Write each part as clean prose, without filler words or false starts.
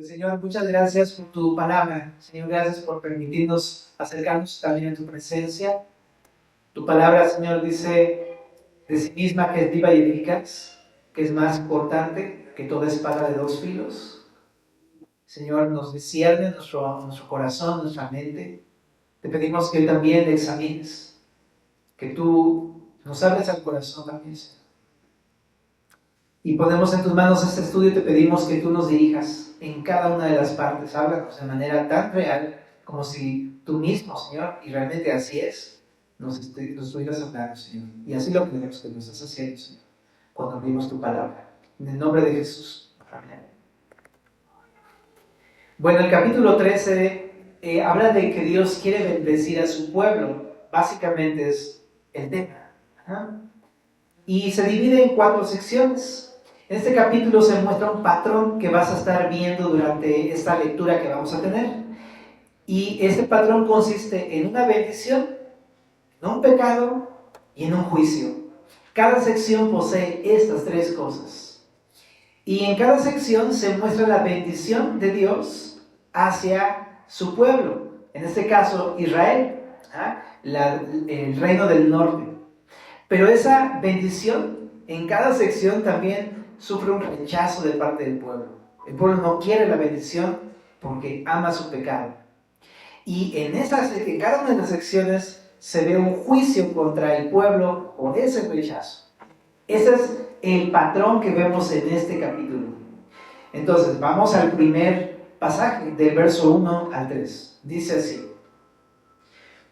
Pues Señor, muchas gracias por tu palabra. Señor, gracias por permitirnos acercarnos también a tu presencia. Tu palabra, Señor, dice de sí misma que es viva y eficaz, que es más cortante que toda espada de dos filos. Señor, nos discierne nuestro corazón, nuestra mente. Te pedimos que hoy también le examines, que tú nos hables al corazón también, Señor. Y ponemos en tus manos este estudio y te pedimos que tú nos dirijas en cada una de las partes. Háblanos de manera tan real como si tú mismo, Señor, y realmente así es, nos estuvieras hablando, Señor. Y así lo creemos que nos estás haciendo, Señor, cuando abrimos tu palabra. En el nombre de Jesús. Amén. Bueno, el capítulo 13 habla de que Dios quiere bendecir a su pueblo. Básicamente es el tema. Y se divide en 4 secciones. En este capítulo se muestra un patrón que vas a estar viendo durante esta lectura que vamos a tener. Y este patrón consiste en una bendición, en un pecado y en un juicio. Cada sección posee estas 3 cosas. Y en cada sección se muestra la bendición de Dios hacia su pueblo. En este caso, Israel, el reino del norte. Pero esa bendición en cada sección también sufre un rechazo de parte del pueblo. El pueblo no quiere la bendición porque ama su pecado. Y en cada una de las secciones se ve un juicio contra el pueblo por ese rechazo. Ese es el patrón que vemos en este capítulo. Entonces, vamos al primer pasaje, del verso 1 al 3. Dice así: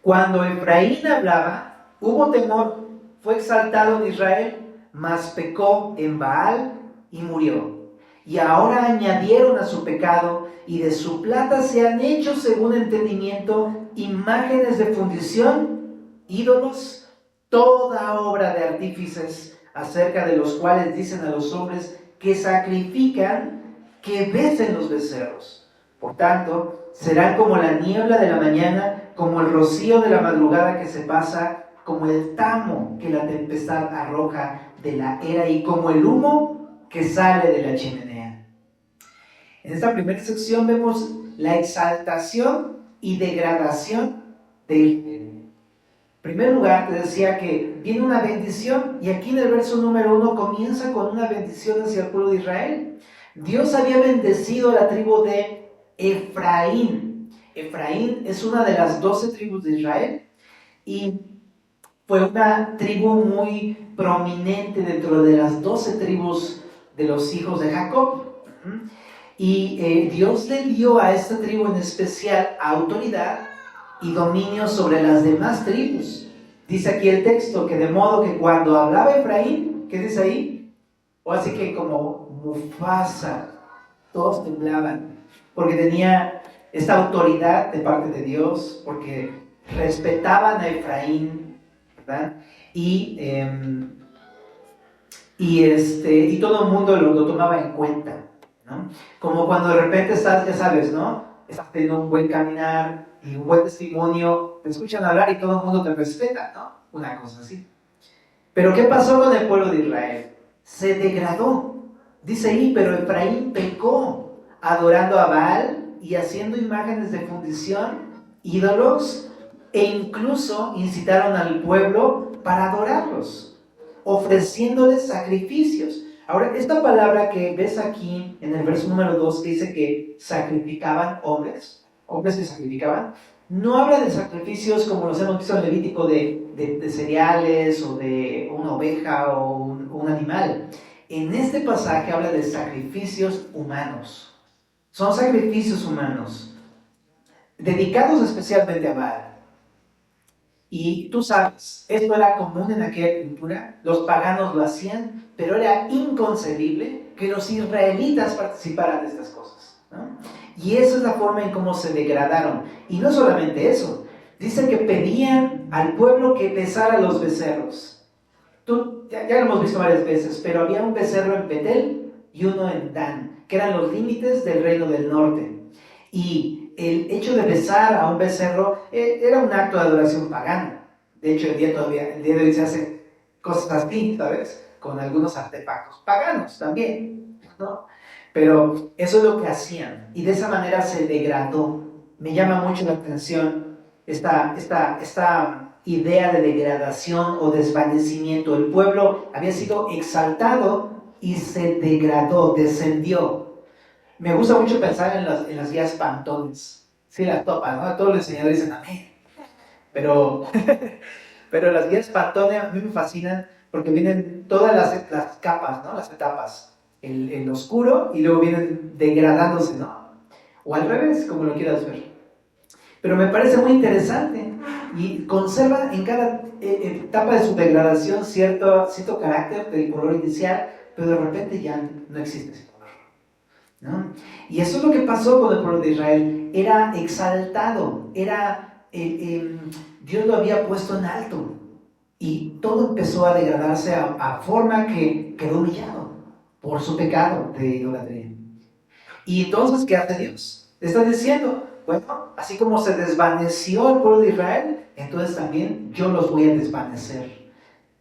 Cuando Efraín hablaba, hubo temor, fue exaltado en Israel, mas pecó en Baal y murió. Y ahora añadieron a su pecado, y de su plata se han hecho, según entendimiento, imágenes de fundición, ídolos, toda obra de artífices, acerca de los cuales dicen a los hombres que sacrifican, que besen los becerros. Por tanto, serán como la niebla de la mañana, como el rocío de la madrugada que se pasa, como el tamo que la tempestad arroja de la era, y como el humo que sale de la chimenea. En esta primera sección vemos la exaltación y degradación de Israel. En primer lugar, te decía que viene una bendición, y aquí en el verso número 1 comienza con una bendición hacia el pueblo de Israel. Dios había bendecido a la tribu de Efraín. Efraín es una de las 12 tribus de Israel, y fue una tribu muy prominente dentro de las 12 tribus de los hijos de Jacob. Y Dios le dio a esta tribu en especial autoridad y dominio sobre las demás tribus. Dice aquí el texto que de modo que cuando hablaba Efraín, ¿qué dice ahí? O así que como Mufasa, todos temblaban, porque tenía esta autoridad de parte de Dios, porque respetaban a Efraín, ¿verdad? Y todo el mundo lo tomaba en cuenta, ¿no? Como cuando de repente estás, ya sabes, ¿no? Estás teniendo un buen caminar y un buen testimonio, te escuchan hablar y todo el mundo te respeta, ¿no? Una cosa así. Pero ¿qué pasó con el pueblo de Israel? Se degradó. Dice ahí, pero Efraín pecó, adorando a Baal y haciendo imágenes de fundición, ídolos, e incluso incitaron al pueblo para adorarlos, ofreciéndoles sacrificios. Ahora, esta palabra que ves aquí en el verso número 2, que dice que sacrificaban hombres que sacrificaban, no habla de sacrificios como los hemos visto en Levítico de cereales o de una oveja o un animal. En este pasaje habla de sacrificios humanos. Son sacrificios humanos, dedicados especialmente a Baal. Y tú sabes, esto era común en aquella cultura, los paganos lo hacían, pero era inconcebible que los israelitas participaran de estas cosas, ¿no? Y esa es la forma en cómo se degradaron. Y no solamente eso, dice que pedían al pueblo que besara los becerros. Ya lo hemos visto varias veces, pero había un becerro en Betel y uno en Dan, que eran los límites del reino del norte. Y el hecho de besar a un becerro era un acto de adoración pagana. De hecho, el día de hoy se hace cosas así, ¿sabes? Con algunos artefactos paganos también, ¿no? Pero eso es lo que hacían y de esa manera se degradó. Me llama mucho la atención esta idea de degradación o desvanecimiento. El pueblo había sido exaltado y se degradó, descendió. Me gusta mucho pensar en las guías Pantones. Sí, las topas, ¿no? Todos los enseñadores dicen amén. Pero, pero las guías Pantones a mí me fascinan porque vienen todas las capas, ¿no? Las etapas. El oscuro y luego vienen degradándose, ¿no? O al revés, como lo quieras ver. Pero me parece muy interesante y conserva en cada etapa de su degradación cierto carácter del color inicial, pero de repente ya no existe ese color, ¿no? Y eso es lo que pasó con el pueblo de Israel. Era exaltado, Dios lo había puesto en alto y todo empezó a degradarse a forma que quedó humillado por su pecado de idolatría. Y entonces, ¿qué hace Dios? Le está diciendo, bueno, así como se desvaneció el pueblo de Israel, entonces también yo los voy a desvanecer.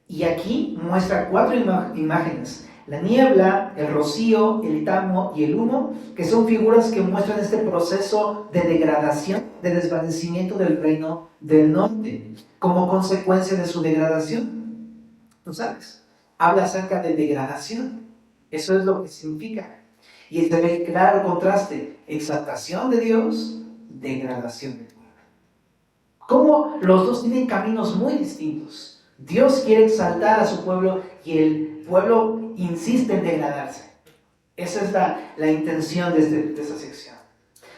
Y aquí muestra 4 imágenes: la niebla, el rocío, el tamo y el humo, que son figuras que muestran este proceso de degradación, de desvanecimiento del reino del norte, como consecuencia de su degradación. ¿Tú sabes? Habla acerca de degradación. Eso es lo que significa. Y se ve claro contraste: exaltación de Dios, degradación del pueblo. Cómo los dos tienen caminos muy distintos. Dios quiere exaltar a su pueblo y el pueblo insiste en degradarse. Esa es la intención de esta sección.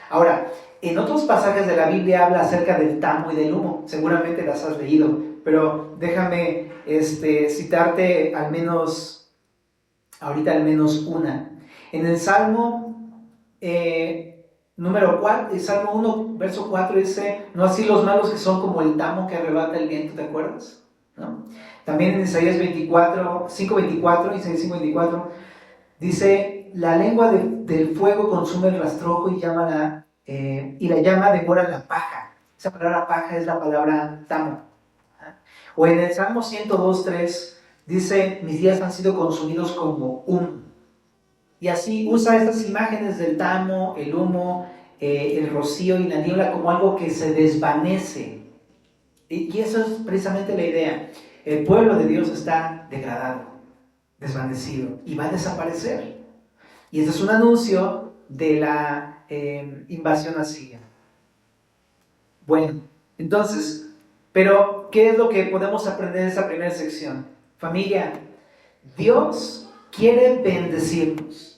Ahora, en otros pasajes de la Biblia habla acerca del tamo y del humo. Seguramente las has leído, pero déjame citarte ahorita al menos una. En el Salmo número 4, el Salmo 1, verso 4 dice: no así los malos que son como el tamo que arrebata el viento, ¿te acuerdas? ¿No? También en Isaías 5:24, Isaías 5:24, dice: la lengua del fuego consume el rastrojo y la llama devora la paja. Esa palabra paja es la palabra tamo. O en el Salmo 102:3 dice: mis días han sido consumidos como humo. Y así usa estas imágenes del tamo, el humo, el rocío y la niebla como algo que se desvanece. Y eso es precisamente la idea. El pueblo de Dios está degradado, desvanecido y va a desaparecer. Y este es un anuncio de la invasión asiria. Bueno, entonces, pero ¿qué es lo que podemos aprender de esta primera sección? Familia, Dios quiere bendecirnos.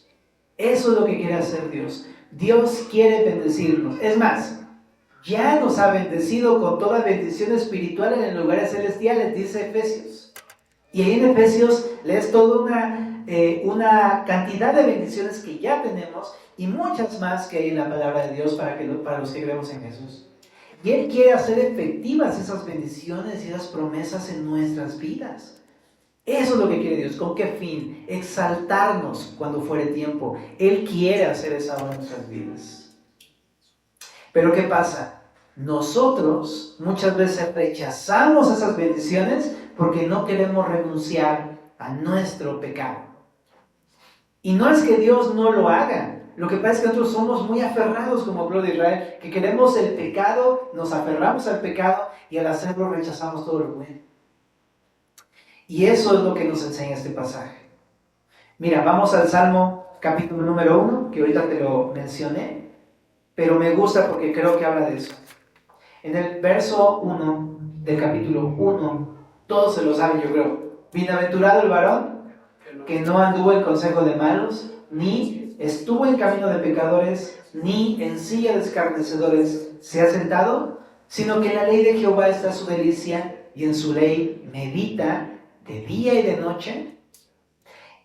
Eso es lo que quiere hacer Dios. Dios quiere bendecirnos. Es más, ya nos ha bendecido con toda bendición espiritual en los lugares celestiales, dice Efesios. Y ahí en Efesios lees toda una cantidad de bendiciones que ya tenemos y muchas más que hay en la palabra de Dios para los que creemos en Jesús. Y Él quiere hacer efectivas esas bendiciones y esas promesas en nuestras vidas. Eso es lo que quiere Dios. ¿Con qué fin? Exaltarnos cuando fuere tiempo. Él quiere hacer esa obra en nuestras vidas. Pero ¿qué pasa? Nosotros muchas veces rechazamos esas bendiciones porque no queremos renunciar a nuestro pecado. Y no es que Dios no lo haga. Lo que pasa es que nosotros somos muy aferrados como pueblo de Israel, que queremos el pecado, nos aferramos al pecado y al hacerlo rechazamos todo lo bueno. Y eso es lo que nos enseña este pasaje. Mira, vamos al Salmo capítulo número 1, que ahorita te lo mencioné, pero me gusta porque creo que habla de eso. En el verso 1 del capítulo 1, todos se lo saben, yo creo. Bienaventurado el varón que no anduvo en consejo de malos, ni estuvo en camino de pecadores, ni en silla de escarnecedores se ha sentado, sino que en la ley de Jehová está su delicia, y en su ley medita de día y de noche.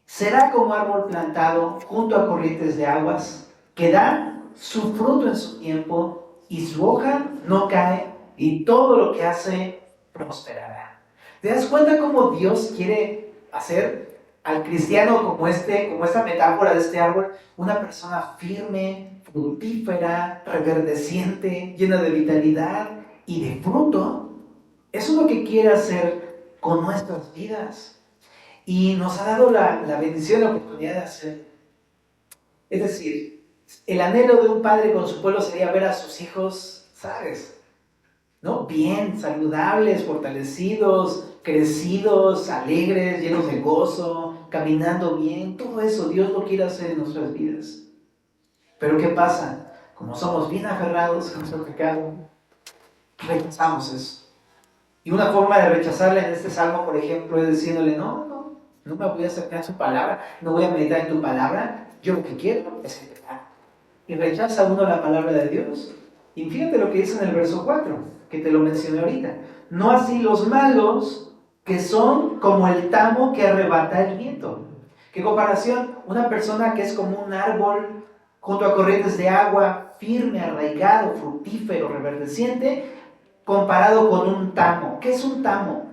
Será como árbol plantado junto a corrientes de aguas, que da su fruto en su tiempo, y su hoja no cae, y todo lo que hace prosperará. ¿Te das cuenta cómo Dios quiere hacer al cristiano como esta metáfora de este árbol? Una persona firme, fructífera, reverdeciente, llena de vitalidad y de fruto. Eso es lo que quiere hacer con nuestras vidas. Y nos ha dado la bendición, la oportunidad de hacer. Es decir, el anhelo de un padre con su pueblo sería ver a sus hijos, ¿sabes? ¿No? Bien, saludables, fortalecidos, crecidos, alegres, llenos de gozo, caminando bien. Todo eso Dios lo quiere hacer en nuestras vidas. Pero ¿qué pasa? Como somos bien aferrados con nuestro pecado, rechazamos eso. Y una forma de rechazarle en este salmo, por ejemplo, es diciéndole, no me voy a acercar a su palabra, no voy a meditar en tu palabra, yo lo que quiero es el pecado. Y rechaza uno la palabra de Dios. Y fíjate lo que dice en el verso 4, que te lo mencioné ahorita. No así los malos, que son como el tamo que arrebata el viento. ¿Qué comparación? Una persona que es como un árbol junto a corrientes de agua, firme, arraigado, fructífero, reverdeciente, comparado con un tamo. ¿Qué es un tamo?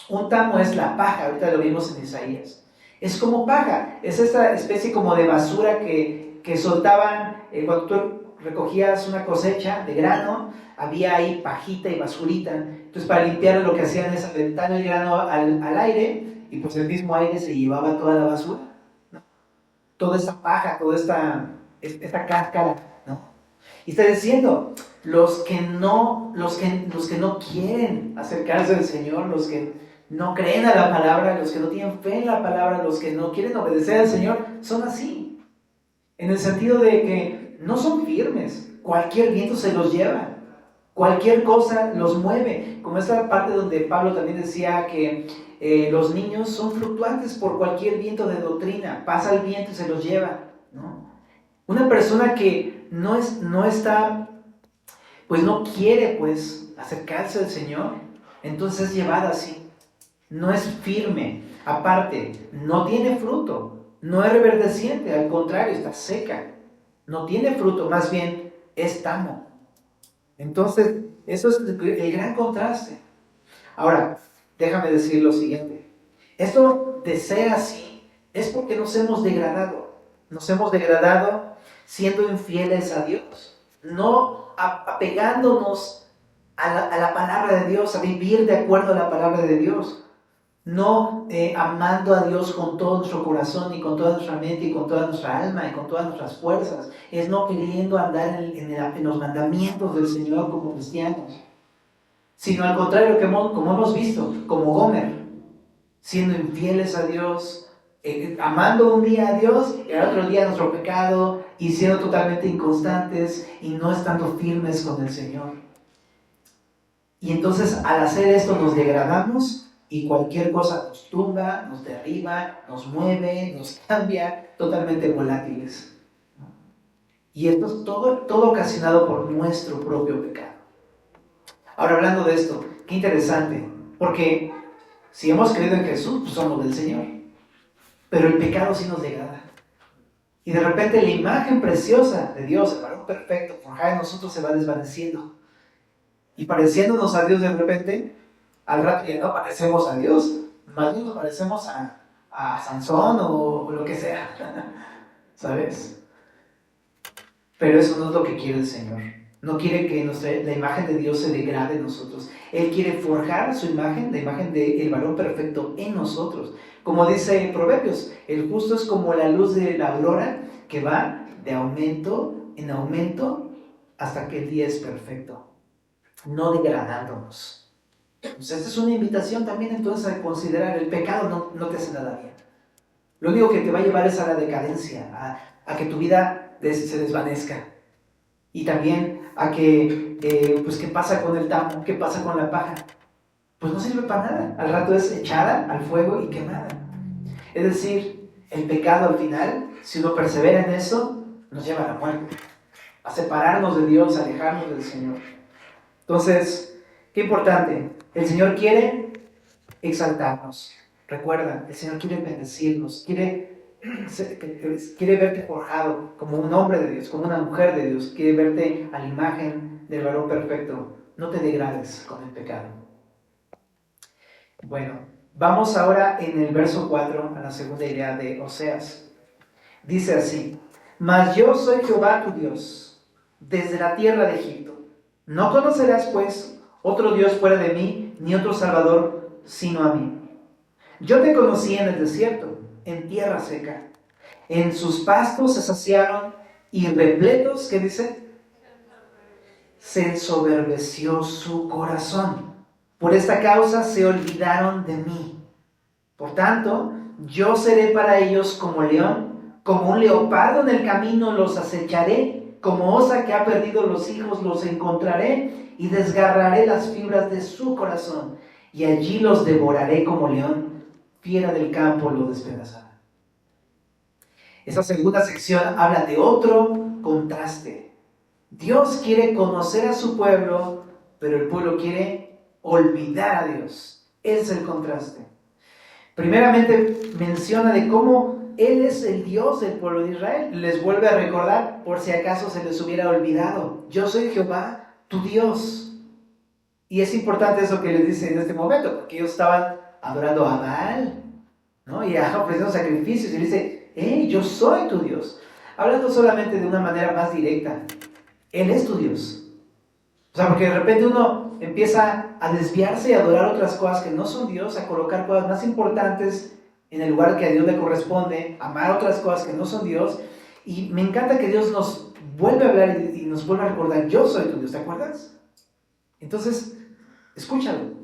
Un tamo es la paja, ahorita lo vimos en Isaías. Es como paja, es esta especie como de basura que soltaban cuando tú recogías una cosecha de grano, había ahí pajita y basurita. Entonces para limpiar lo que hacían es aventar el grano al aire y pues el mismo aire se llevaba toda la basura, ¿no? Toda esta paja, toda esta cáscara, ¿no? Y está diciendo, los que no quieren acercarse al Señor, los que no creen a la palabra, los que no tienen fe en la palabra, los que no quieren obedecer al Señor, son así. En el sentido de que no son firmes, cualquier viento se los lleva, cualquier cosa los mueve. Como esta parte donde Pablo también decía que los niños son fluctuantes por cualquier viento de doctrina, pasa el viento y se los lleva, ¿no? Una persona que no está, pues no quiere pues acercarse al Señor, entonces es llevada así. No es firme, aparte, no tiene fruto, no es reverdeciente, al contrario, está seca, no tiene fruto, más bien es tamo. Entonces, eso es el gran contraste. Ahora, déjame decir lo siguiente, esto de ser así es porque nos hemos degradado siendo infieles a Dios, no apegándonos a la palabra de Dios, a vivir de acuerdo a la palabra de Dios. No amando a Dios con todo nuestro corazón y con toda nuestra mente y con toda nuestra alma y con todas nuestras fuerzas. Es no queriendo andar en los mandamientos del Señor como cristianos. Sino al contrario, como hemos visto, como Gomer, siendo infieles a Dios, amando un día a Dios y al otro día nuestro pecado y siendo totalmente inconstantes y no estando firmes con el Señor. Y entonces al hacer esto nos degradamos y cualquier cosa nos tumba, nos derriba, nos mueve, nos cambia, totalmente volátiles. Y esto es todo ocasionado por nuestro propio pecado. Ahora, hablando de esto, qué interesante, porque si hemos creído en Jesús, pues somos del Señor, pero el pecado sí nos degrada. Y de repente la imagen preciosa de Dios, el varón perfecto, forjada en nosotros, se va desvaneciendo. Y pareciéndonos a Dios de repente, al rato ya no parecemos a Dios, más bien nos parecemos a Sansón o lo que sea, ¿sabes? Pero eso no es lo que quiere el Señor. No quiere que la imagen de Dios se degrade en nosotros. Él quiere forjar su imagen, la imagen del varón perfecto en nosotros. Como dice en Proverbios, el justo es como la luz de la aurora que va de aumento en aumento hasta que el día es perfecto, no degradándonos. Entonces, esta es una invitación también entonces a considerar el pecado no te hace nada bien. Lo único que te va a llevar es a la decadencia, a que tu vida se desvanezca. Y también a que, pues, ¿qué pasa con el tamo? ¿Qué pasa con la paja? Pues no sirve para nada. Al rato es echada al fuego y quemada. Es decir, el pecado al final, si uno persevera en eso, nos lleva a la muerte, a separarnos de Dios, a alejarnos del Señor. Entonces, qué importante. El Señor quiere exaltarnos. Recuerda, el Señor quiere bendecirnos, quiere verte forjado como un hombre de Dios, como una mujer de Dios, quiere verte a la imagen del varón perfecto. No te degrades con el pecado. Bueno, vamos ahora en el verso 4 a la segunda idea de Oseas. Dice así: Mas yo soy Jehová tu Dios, desde la tierra de Egipto. No conocerás pues otro Dios fuera de mí, ni otro Salvador sino a mí. Yo te conocí en el desierto, en tierra seca. En sus pastos se saciaron y repletos, ¿qué dice? Se ensoberbeció su corazón. Por esta causa se olvidaron de mí. Por tanto, yo seré para ellos como león, como un leopardo en el camino los acecharé, como osa que ha perdido los hijos los encontraré y desgarraré las fibras de su corazón y allí los devoraré como león, fiera del campo lo despedazará. Esta segunda sección habla de otro contraste. Dios quiere conocer a su pueblo, pero el pueblo quiere olvidar a Dios. Ese es el contraste. Primeramente menciona de cómo Él es el Dios del pueblo de Israel. Les vuelve a recordar, por si acaso se les hubiera olvidado: yo soy Jehová, tu Dios. Y es importante eso que les dice en este momento, porque ellos estaban adorando a Baal, ¿no? Y ofreciendo sacrificios, y le dice: hey, yo soy tu Dios. Hablando solamente de una manera más directa, Él es tu Dios. O sea, porque de repente uno empieza a desviarse y a adorar otras cosas que no son Dios, a colocar cosas más importantes en el lugar que a Dios le corresponde, amar otras cosas que no son Dios. Y me encanta que Dios nos vuelve a hablar y nos vuelve a recordar: yo soy tu Dios, ¿te acuerdas? Entonces, escúchalo.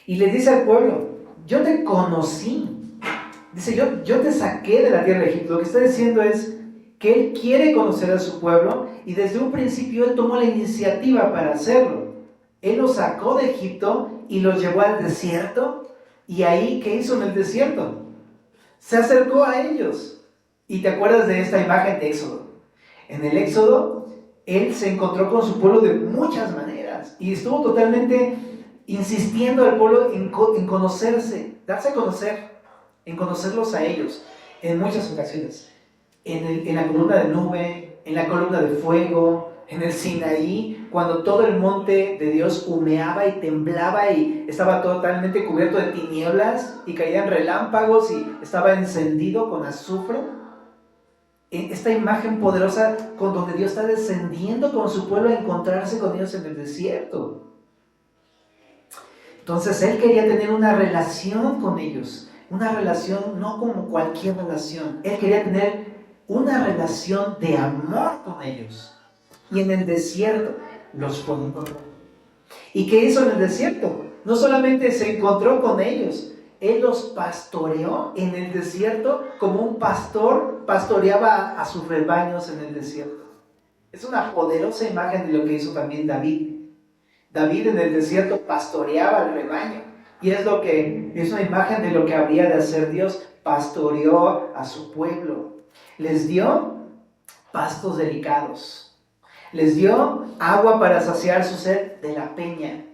Y le dice al pueblo: yo te conocí. Dice: yo te saqué de la tierra de Egipto. Lo que está diciendo es que Él quiere conocer a su pueblo y desde un principio Él tomó la iniciativa para hacerlo. Él los sacó de Egipto y los llevó al desierto. Y ahí, ¿qué hizo en el desierto? Se acercó a ellos. Y te acuerdas de esta imagen de Éxodo. En el Éxodo, Él se encontró con su pueblo de muchas maneras y estuvo totalmente insistiendo al pueblo en conocerse, darse a conocer, en conocerlos a ellos en muchas ocasiones. En la columna de nube, en la columna de fuego, en el Sinaí, cuando todo el monte de Dios humeaba y temblaba y estaba totalmente cubierto de tinieblas y caían relámpagos y estaba encendido con azufre. Esta imagen poderosa con donde Dios está descendiendo con su pueblo a encontrarse con ellos en el desierto. Entonces Él quería tener una relación con ellos, una relación no como cualquier relación. Él quería tener una relación de amor con ellos. Y en el desierto los pudo encontrar. ¿Y qué hizo en el desierto? No solamente se encontró con ellos, Él los pastoreó en el desierto como un pastor pastoreaba a sus rebaños en el desierto. Es una poderosa imagen de lo que hizo también David. David en el desierto pastoreaba al rebaño. Y es una imagen de lo que habría de hacer Dios. Pastoreó a su pueblo. Les dio pastos delicados. Les dio agua para saciar su sed de la peña.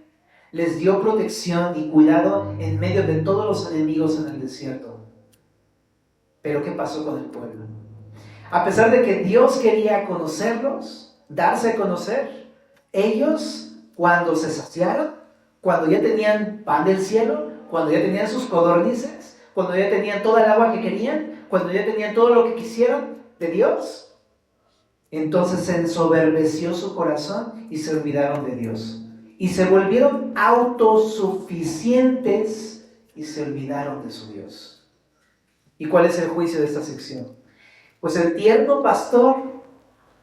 Les dio protección y cuidado en medio de todos los enemigos en el desierto. Pero ¿qué pasó con el pueblo? A pesar de que Dios quería conocerlos, darse a conocer, ellos, cuando se saciaron, cuando ya tenían pan del cielo, cuando ya tenían sus codornices, cuando ya tenían toda el agua que querían, cuando ya tenían todo lo que quisieron de Dios, entonces se ensoberbeció su corazón y se olvidaron de Dios. Y se volvieron autosuficientes y se olvidaron de su Dios. ¿Y cuál es el juicio de esta sección? Pues el tierno pastor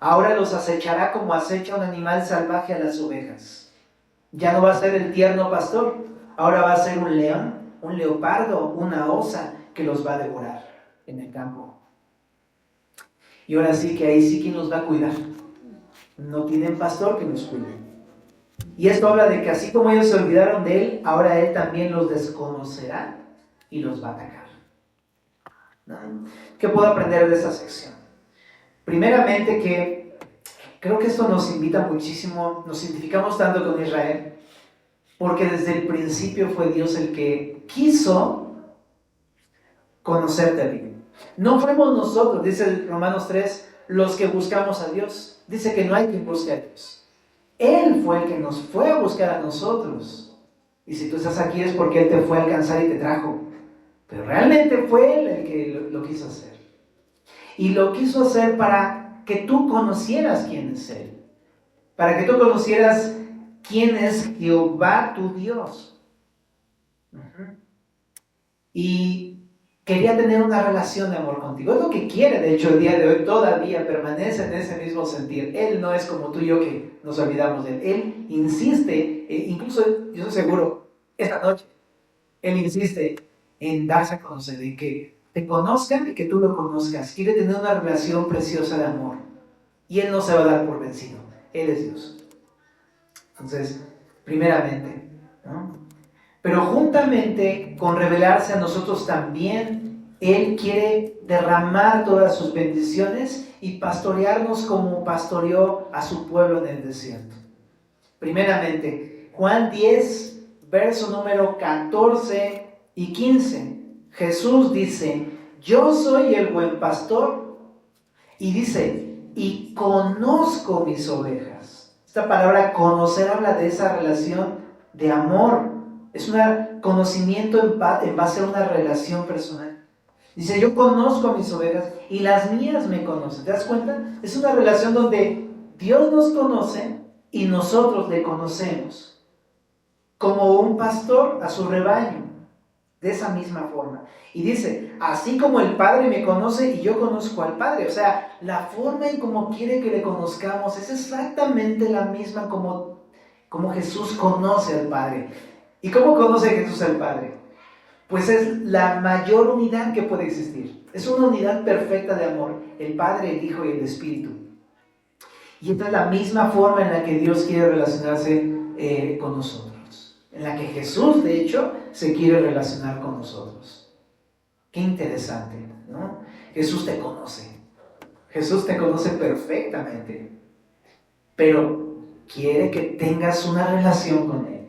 ahora los acechará como acecha un animal salvaje a las ovejas. Ya no va a ser el tierno pastor, ahora va a ser un león, un leopardo, una osa que los va a devorar en el campo. Y ahora sí que ahí sí, ¿quién los va a cuidar? No tienen pastor que los cuide. Y esto habla de que así como ellos se olvidaron de Él, ahora Él también los desconocerá y los va a atacar. ¿No? ¿Qué puedo aprender de esta sección? Primeramente que creo que esto nos invita muchísimo, nos identificamos tanto con Israel, porque desde el principio fue Dios el que quiso conocerte a ti. No fuimos nosotros, dice Romanos 3, los que buscamos a Dios. Dice que no hay quien busque a Dios. Él fue el que nos fue a buscar a nosotros. Y si tú estás aquí es porque Él te fue a alcanzar y te trajo. Pero realmente fue Él el que lo quiso hacer. Y lo quiso hacer para que tú conocieras quién es Él. Para que tú conocieras quién es Jehová tu Dios. Y quería tener una relación de amor contigo. Es lo que quiere, de hecho, el día de hoy todavía permanece en ese mismo sentir. Él no es como tú y yo que nos olvidamos de él. Él insiste, incluso yo estoy seguro, esta noche, él insiste en darse a conocer, en que te conozcan y que tú lo conozcas. Quiere tener una relación preciosa de amor. Y él no se va a dar por vencido. Él es Dios. Entonces, primeramente, ¿no? Pero juntamente con revelarse a nosotros también, Él quiere derramar todas sus bendiciones y pastorearnos como pastoreó a su pueblo en el desierto. Primeramente, Juan 10, verso número 14 y 15. Jesús dice, yo soy el buen pastor, y dice, y conozco mis ovejas. Esta palabra conocer habla de esa relación de amor. Es un conocimiento en base a una relación personal. Dice, yo conozco a mis ovejas y las mías me conocen. ¿Te das cuenta? Es una relación donde Dios nos conoce y nosotros le conocemos. Como un pastor a su rebaño. De esa misma forma. Y dice, así como el Padre me conoce y yo conozco al Padre. O sea, la forma en cómo quiere que le conozcamos es exactamente la misma como Jesús conoce al Padre. ¿Y cómo conoce Jesús al Padre? Pues es la mayor unidad que puede existir. Es una unidad perfecta de amor. El Padre, el Hijo y el Espíritu. Y esta es la misma forma en la que Dios quiere relacionarse con nosotros. En la que Jesús, de hecho, se quiere relacionar con nosotros. Qué interesante, ¿no? Jesús te conoce. Jesús te conoce perfectamente. Pero quiere que tengas una relación con Él.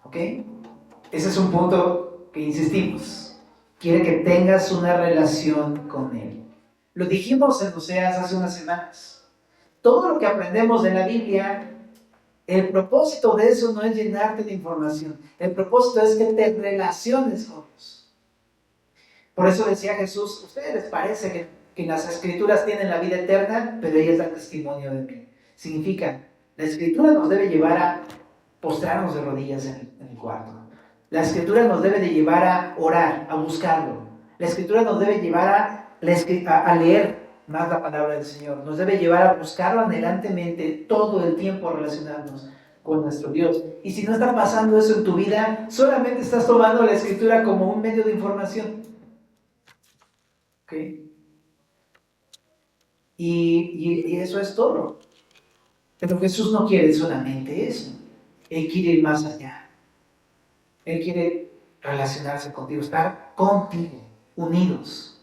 ¿Ok? Ese es un punto que insistimos. Quiere que tengas una relación con Él. Lo dijimos en Oseas hace unas semanas. Todo lo que aprendemos de la Biblia, el propósito de eso no es llenarte de información. El propósito es que te relaciones con Dios. Por eso decía Jesús, ¿ustedes les parece que las Escrituras tienen la vida eterna? Pero ellas dan testimonio de mí. Significa, la Escritura nos debe llevar a postrarnos de rodillas en el cuarto. La Escritura nos debe de llevar a orar, a buscarlo. La Escritura nos debe llevar a leer más la palabra del Señor. Nos debe llevar a buscarlo anhelantemente todo el tiempo, a relacionarnos con nuestro Dios. Y si no está pasando eso en tu vida, solamente estás tomando la Escritura como un medio de información. ¿Ok? Y eso es todo. Pero Jesús no quiere solamente eso. Él quiere ir más allá. Él quiere relacionarse contigo, estar contigo, unidos.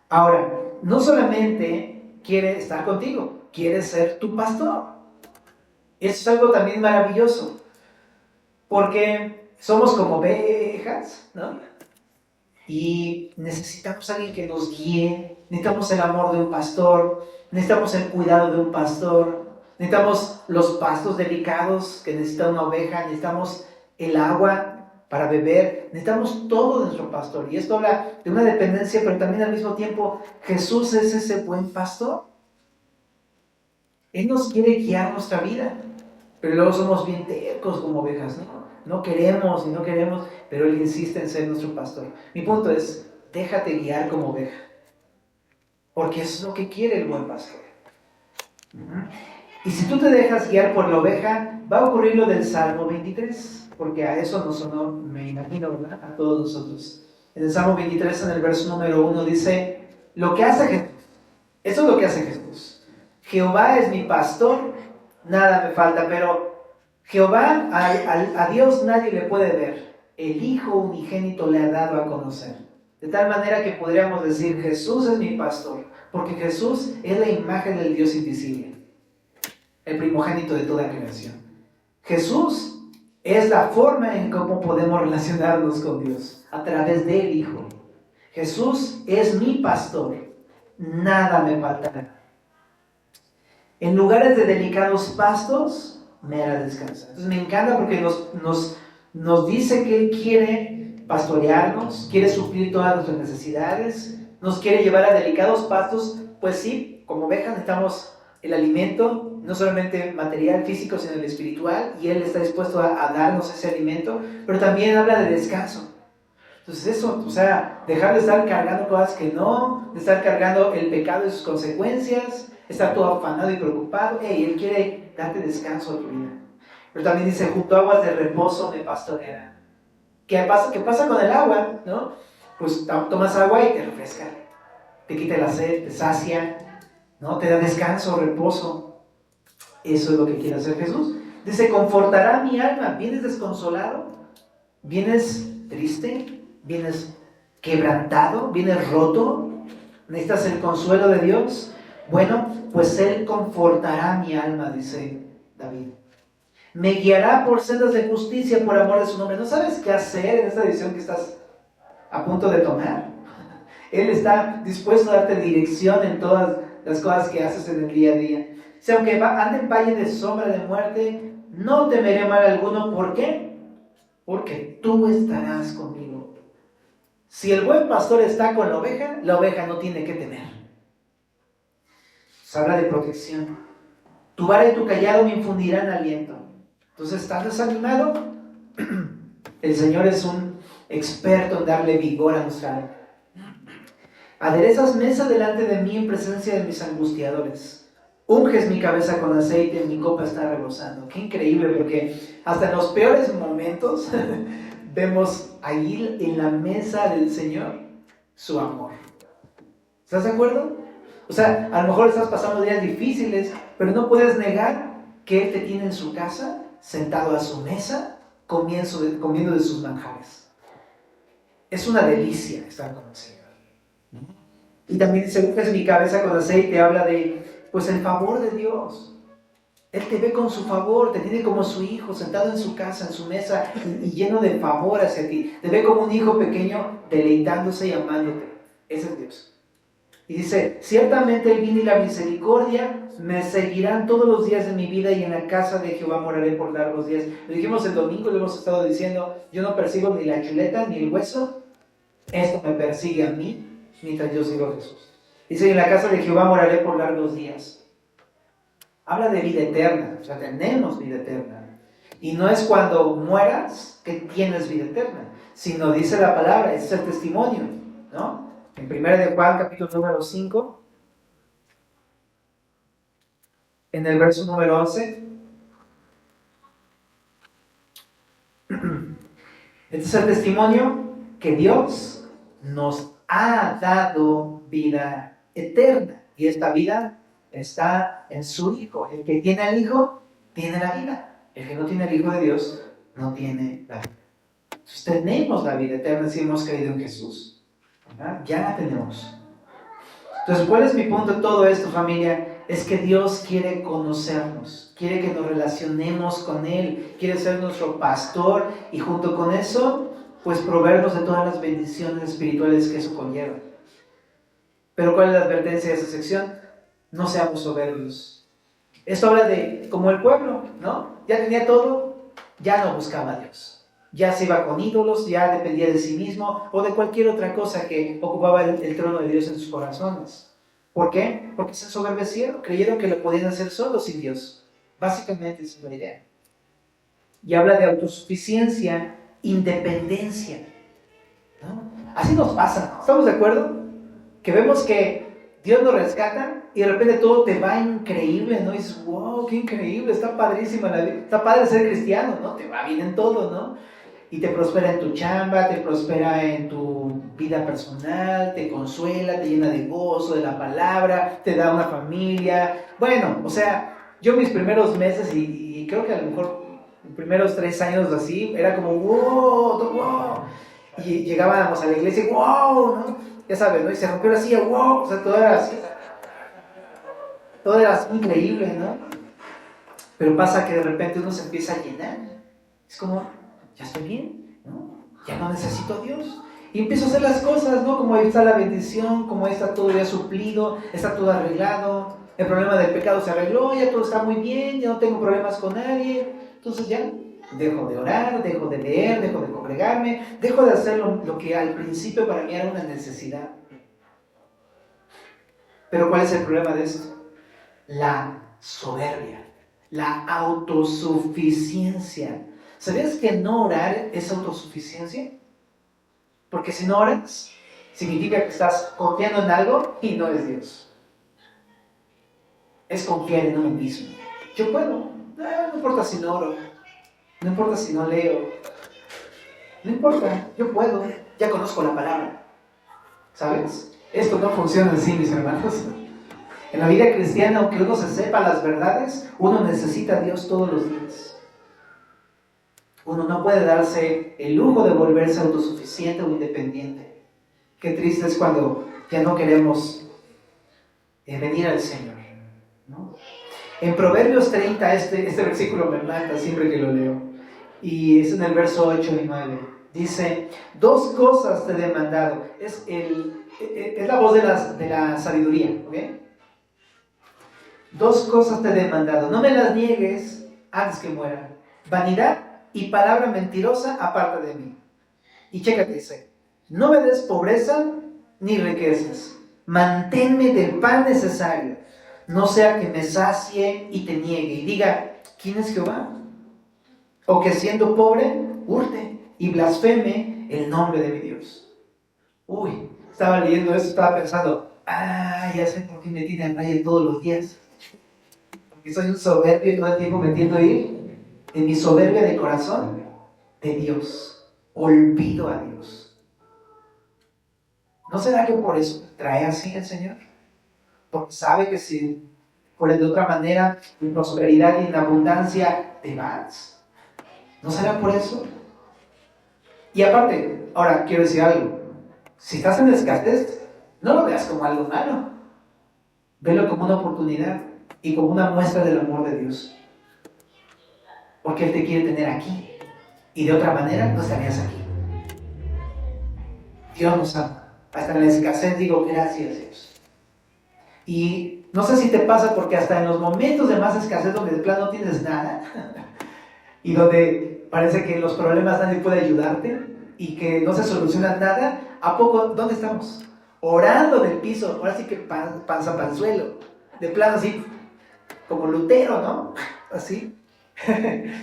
Ahora, no solamente quiere estar contigo, quiere ser tu pastor. Eso es algo también maravilloso, porque somos como ovejas, ¿no? Y necesitamos a alguien que nos guíe, necesitamos el amor de un pastor, necesitamos el cuidado de un pastor, necesitamos los pastos delicados que necesita una oveja, necesitamos el agua para beber, necesitamos todo nuestro pastor. Y esto habla de una dependencia, pero también al mismo tiempo Jesús es ese buen pastor. Él nos quiere guiar nuestra vida, pero luego somos bien tercos como ovejas, ¿no? No queremos y no queremos, pero Él insiste en ser nuestro pastor. Mi punto es, déjate guiar como oveja, porque eso es lo que quiere el buen pastor. Y si tú te dejas guiar por la oveja, va a ocurrir lo del Salmo 23, porque a eso nos sonó, me imagino, ¿verdad? A todos nosotros. En el Salmo 23, en el verso número 1, dice, lo que hace Jesús, eso es lo que hace Jesús. Jehová es mi pastor, nada me falta, pero Jehová, a Dios nadie le puede ver. El Hijo unigénito le ha dado a conocer. De tal manera que podríamos decir, Jesús es mi pastor, porque Jesús es la imagen del Dios invisible, el primogénito de toda creación. Jesús es la forma en cómo podemos relacionarnos con Dios, a través del Hijo. Jesús es mi pastor, nada me faltará. En lugares de delicados pastos me hará descansar. Entonces me encanta porque nos dice que Él quiere pastorearnos, quiere suplir todas nuestras necesidades, nos quiere llevar a delicados pastos. Pues sí, como ovejas necesitamos el alimento, no solamente material, físico, sino el espiritual, y Él está dispuesto a darnos ese alimento, pero también habla de descanso. Entonces eso, o sea, dejar de estar cargando cosas que no, de estar cargando el pecado y sus consecuencias, estar todo afanado y preocupado. Él quiere darte descanso a tu vida. Pero también dice, junto a aguas de reposo me pastoreará. ¿Qué pasa con el agua? ¿No? Pues tomas agua y te refresca, te quita la sed, te sacia, ¿no? Te da descanso, reposo. Eso es lo que quiere hacer Jesús. Dice, confortará mi alma. ¿Vienes desconsolado? ¿Vienes triste? ¿Vienes quebrantado? ¿Vienes roto? ¿Necesitas el consuelo de Dios? Bueno, pues Él confortará mi alma, dice David. Me guiará por sendas de justicia por amor de su nombre. ¿No sabes qué hacer en esta decisión que estás a punto de tomar? Él está dispuesto a darte dirección en todas las cosas que haces en el día a día. Si aunque ande en valle de sombra de muerte, no temeré mal alguno. ¿Por qué? Porque tú estarás conmigo. Si el buen pastor está con la oveja no tiene que temer. Se habla de protección. Tu vara y tu callado me infundirán aliento. Entonces, ¿estás desanimado? El Señor es un experto en darle vigor a nuestra alma. Aderezas mesa delante de mí en presencia de mis angustiadores. Unges mi cabeza con aceite, mi copa está rebosando. Qué increíble, porque hasta en los peores momentos vemos ahí en la mesa del Señor su amor. ¿Estás de acuerdo? O sea, a lo mejor estás pasando días difíciles, pero no puedes negar que Él te tiene en su casa, sentado a su mesa, comiendo de sus manjares. Es una delicia estar con el Señor. Y también dice, unges mi cabeza con aceite, habla de, pues, el favor de Dios. Él te ve con su favor, te tiene como su hijo, sentado en su casa, en su mesa, y lleno de favor hacia ti. Te ve como un hijo pequeño, deleitándose y amándote. Ese es Dios. Y dice, ciertamente el bien y la misericordia me seguirán todos los días de mi vida, y en la casa de Jehová moraré por largos días. Lo dijimos el domingo, lo hemos estado diciendo, yo no persigo ni la chuleta ni el hueso, esto me persigue a mí mientras yo sigo a Jesús. Dice, en la casa de Jehová moraré por largos días. Habla de vida eterna, o sea, tenemos vida eterna. Y no es cuando mueras que tienes vida eterna, sino dice la palabra, es el testimonio, ¿no? En 1 de Juan, capítulo número 5, en el verso número 11, este es el testimonio que Dios nos ha dado vida eterna, y esta vida está en su Hijo. El que tiene al Hijo, tiene la vida. El que no tiene al Hijo de Dios, no tiene la vida. Entonces tenemos la vida eterna si hemos creído en Jesús. ¿Verdad? Ya la tenemos. Entonces, ¿cuál es mi punto en todo esto, familia? Es que Dios quiere conocernos, quiere que nos relacionemos con Él, quiere ser nuestro pastor, y junto con eso, pues proveernos de todas las bendiciones espirituales que eso conlleva. Pero ¿cuál es la advertencia de esa sección? No seamos soberbios. Esto habla de, como el pueblo, ¿no? Ya tenía todo, ya no buscaba a Dios. Ya se iba con ídolos, ya dependía de sí mismo o de cualquier otra cosa que ocupaba el trono de Dios en sus corazones. ¿Por qué? Porque se ensoberbecieron, creyeron que lo podían hacer solos sin Dios. Básicamente esa es la idea. Y habla de autosuficiencia, independencia, ¿no? Así nos pasa, ¿estamos de acuerdo? Que vemos que Dios nos rescata y de repente todo te va increíble, ¿no? Y dices, wow, qué increíble, está padrísima la vida, está padre ser cristiano, ¿no? Te va bien en todo, ¿no? Y te prospera en tu chamba, te prospera en tu vida personal, te consuela, te llena de gozo, de la palabra, te da una familia. Bueno, o sea, yo mis primeros meses, y creo que a lo mejor los primeros 3 años así, era como, wow. Y llegábamos a la iglesia, wow, ¿no? Ya sabes, ¿no? Y se rompió la silla, wow, o sea, todo era así. Todo era así increíble, ¿no? Pero pasa que de repente uno se empieza a llenar. Es como, ya estoy bien, ¿no? Ya no necesito a Dios. Y empiezo a hacer las cosas, ¿no? Como ahí está la bendición, como ahí está todo ya suplido, está todo arreglado. El problema del pecado se arregló, ya todo está muy bien, ya no tengo problemas con nadie. Entonces ya dejo de orar, dejo de leer, dejo de congregarme, dejo de hacer lo que al principio para mí era una necesidad. Pero ¿cuál es el problema de esto? La soberbia, la autosuficiencia. ¿Sabías que no orar es autosuficiencia? Porque si no oras, significa que estás confiando en algo y no es Dios. Es confiar en uno mismo. Yo puedo, no importa si no oro, no importa si no leo, no importa, yo puedo, ya conozco la palabra. ¿Sabes? Esto no funciona así, mis hermanos. En la vida cristiana, aunque uno se sepa las verdades, uno necesita a Dios todos los días. Uno no puede darse el lujo de volverse autosuficiente o independiente. Qué triste es cuando ya no queremos venir al Señor, ¿no? En Proverbios 30, este versículo me mata siempre que lo leo. Y es en el verso 8 y 9. Dice, 2 cosas te he demandado. Es la voz de la sabiduría, ¿ok? 2 cosas te he demandado. No me las niegues antes que muera. Vanidad y palabra mentirosa aparte de mí. Y chécate, dice, no me des pobreza ni riquezas. Manténme del pan necesario. No sea que me sacie y te niegue y diga, ¿quién es Jehová? O que siendo pobre, hurte y blasfeme el nombre de mi Dios. Uy, estaba leyendo eso, estaba pensando, ya sé por qué me tiran raya todos los días. Porque soy un soberbio y todo el tiempo me tiendo a ir en mi soberbia de corazón de Dios. Olvido a Dios. ¿No será que por eso trae así el Señor? Porque sabe que si fuera de otra manera, en prosperidad y en abundancia, te vas. ¿No será por eso? Y aparte, ahora quiero decir algo. Si estás en escasez, no lo veas como algo malo. Velo como una oportunidad y como una muestra del amor de Dios. Porque Él te quiere tener aquí. Y de otra manera no estarías aquí. Dios nos ama. Hasta en la escasez digo gracias Dios. Y no sé si te pasa porque hasta en los momentos de más escasez donde de plano no tienes nada y donde parece que los problemas nadie puede ayudarte y que no se soluciona nada, ¿a poco dónde estamos? Orando del piso, ahora sí que panza para el suelo, de plano así, como Lutero, ¿no? Así,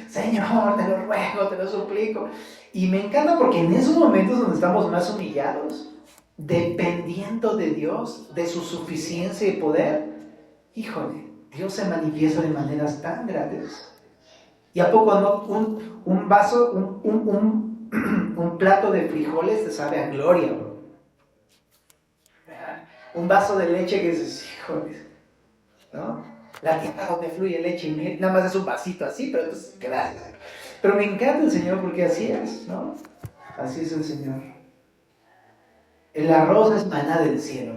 Señor, te lo ruego, te lo suplico. Y me encanta porque en esos momentos donde estamos más humillados, dependiendo de Dios, de su suficiencia y poder, híjole, Dios se manifiesta de maneras tan grandes. ¿Y a poco no un vaso, un plato de frijoles te sabe a gloria, bro? Un vaso de leche que dices, híjole, ¿no? La tierra donde fluye leche y miel, nada más es un vasito así, pero entonces, gracias. Pero me encanta el Señor porque así es, ¿no? Así es el Señor. El arroz es maná del cielo.